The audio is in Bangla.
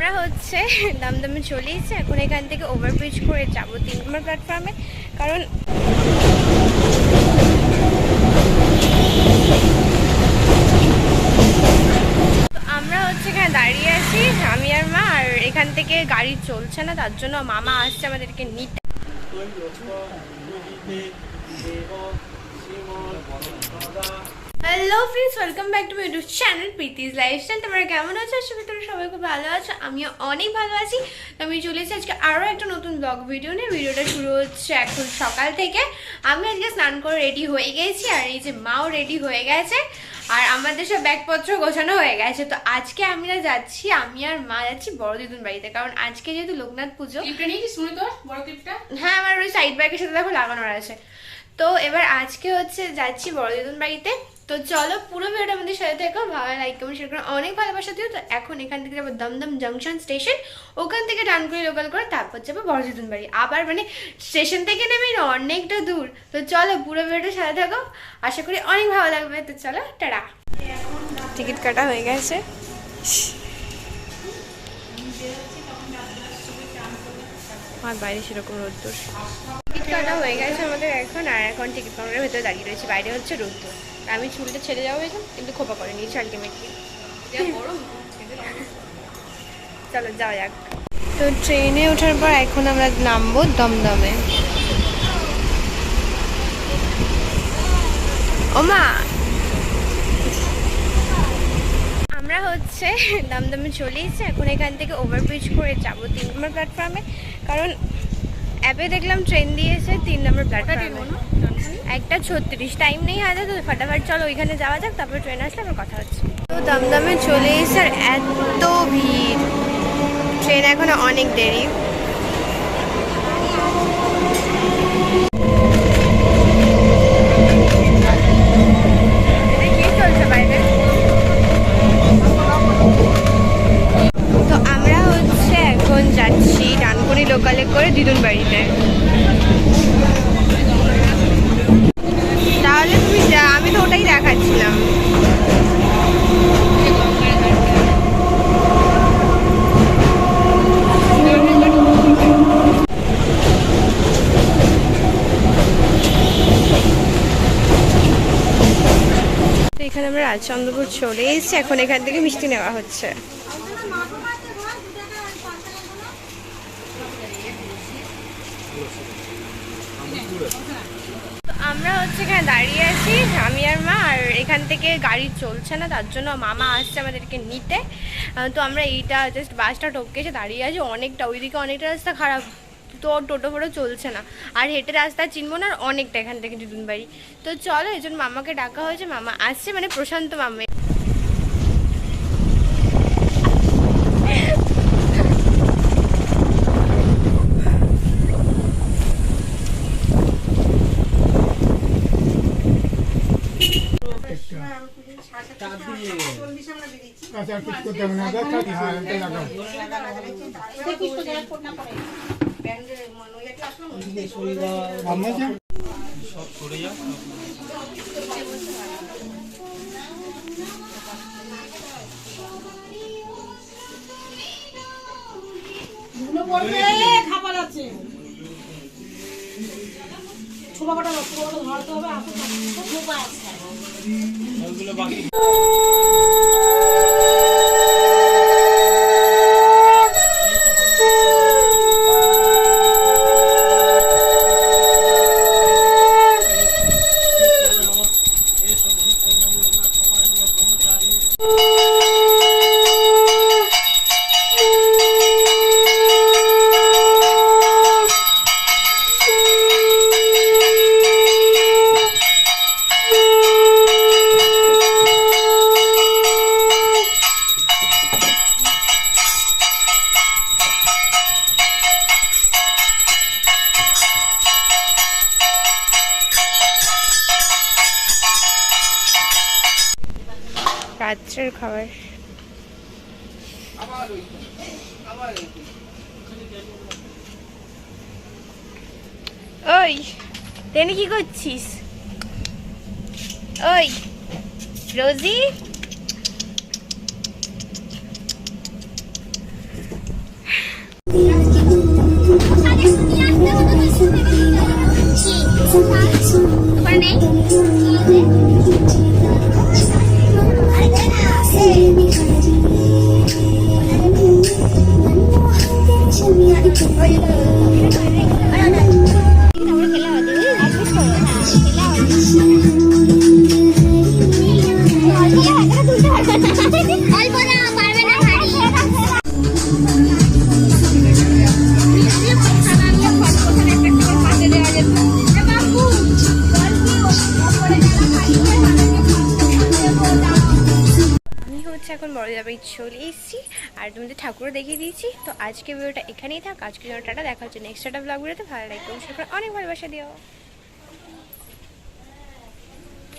আমরা হচ্ছে দমদমে চলে এসেছি। এখন এখান থেকে ওভারব্রিজ করে যাব 3 নম্বর প্ল্যাটফর্মে, কারণ আমরা হচ্ছে এখানে দাঁড়িয়ে আছি আমি আর মা, আর এখান থেকে গাড়ি চলছে না, তার জন্য মামা আসছে আমাদেরকে নিতে। Hello friends, welcome back to my YouTube channel Preeti's lifestyle. তোমরা কেমন আছো? আশা করি তোমরা সবাই খুব ভালো আছো, আমিও অনেক ভালো আছি। তো আমি চলে এসেছি আজকে আরও একটা নতুন ব্লগ ভিডিও নিয়ে। ভিডিওটা শুরু হচ্ছে এখন সকাল থেকে। আমি আজকে স্নান করে রেডি হয়ে গেছি, আর এই যে মাও রেডি হয়ে গেছে, আর আমাদের সব ব্যাগপত্র গোছানো হয়ে গেছে। তো আজকে আমরা যাচ্ছি, আমি আর মা যাচ্ছি বড় দিদুন বাড়িতে, কারণ আজকে যেহেতু লোকনাথ পুজো। হ্যাঁ, আমার ওই সাইড ব্যাগের সাথে দেখো লাগানোর আছে। তো এবার আজকে হচ্ছে যাচ্ছি বড় দিদুন বাড়িতে। তো চলো পুরো ভিডিওটা আমাদের সাথে থেকো, ভালো লাইক কমেন্ট শেয়ার করে অনেক ভালোবাসা দিও। তো এখন এখান থেকে যাবো দমদম জাংশন স্টেশন, ওখান থেকে ডানকুনি লোকাল করে তারপর যাবো বড় দিদুন বাড়ি। আবার মানে স্টেশন থেকে নেমে অনেকটা দূর। তো চলো পুরো ভিডিওটার সাথে থাকো, আশা করি অনেক ভালো লাগবে। তো চলো টাটা। টিকিট কাটা হয়ে গেছে, আর বাইরে সেরকম রোদ্দুর। টিকিট কাটা হয়ে গেছে আমাদের এখন, আর এখন টিকিট কাউন্টারের ভেতরে দাঁড়িয়ে রয়েছে, বাইরে হচ্ছে রোদ্দুর। আমি চুলটা ছেড়ে যাবো এখন, কিন্তু খোপা করে নিয়েছি আলটিমেটলি। চলো যাওয়া যাক। তো ট্রেনে ওঠার পর এখন আমরা নামবো দমদমে। ওমা, আমরা হচ্ছে দমদমে চলে এসেছি। এখন এখান থেকে ওভারব্রিজ করে যাব 3 নম্বর প্ল্যাটফর্মে, কারণ অ্যাপে দেখলাম ট্রেন দিয়েছে 3 নম্বর প্ল্যাটফর্মে। 1:36 টাইম নেই হাতে, তো ফটাফট চলো ওইখানে যাওয়া যাক, তারপর ট্রেন আসলে আমার কথা হচ্ছে। তো দমদমে চলে এসে আর এত ভিড়, ট্রেন এখনো অনেক দেরি। কি চলছে বাইরে? তো আমরা হচ্ছে এখন যাচ্ছি ডানকুনি লোকালে করে দিদুন বাড়িতে। তাহলে তুমি যা, আমি তো ওটাই দেখাচ্ছিলাম। তো এখানে আমরা রাজচন্দ্রপুর চলে এসেছি, এখন এখান থেকে মিষ্টি নেওয়া হচ্ছে। আমরা হচ্ছে এখানে দাঁড়িয়ে আছি আমি আর মা, আর এখান থেকে গাড়ি চলছে না, তার জন্য মামা আসছে আমাদেরকে নিতে। তো আমরা এইটা জাস্ট বাসটা টপকে এসে দাঁড়িয়ে আছি। অনেকটা ওইদিকে অনেকটা রাস্তা খারাপ, তো টোটো ফোটো চলছে না, আর হেঁটে রাস্তা চিনবো না, আর অনেকটা এখান থেকে দিদুন বাড়ি। তো চলো, এই জন্য মামাকে ডাকা হয়েছে, মামা আসছে, মানে প্রশান্ত মামা। খাবার আছে, ছোলা কাটা ধরাতে হবে। রাত্রের খাবার। ওই ট্রেনে কি করছিস? ওই রোজি, আমি হচ্ছে এখন বড়দিদা বাড়ি চলে এসেছি আর তোমাদের ঠাকুরও দেখিয়ে দিয়েছি। তো আজকে ভিডিওটা এখানেই থাক, আজকে জন্য টাটা, দেখা হচ্ছে নেক্সট একটা ব্লগ ভিডিওতে। ভালো লাগবে অনেক ভালোবাসা দিও।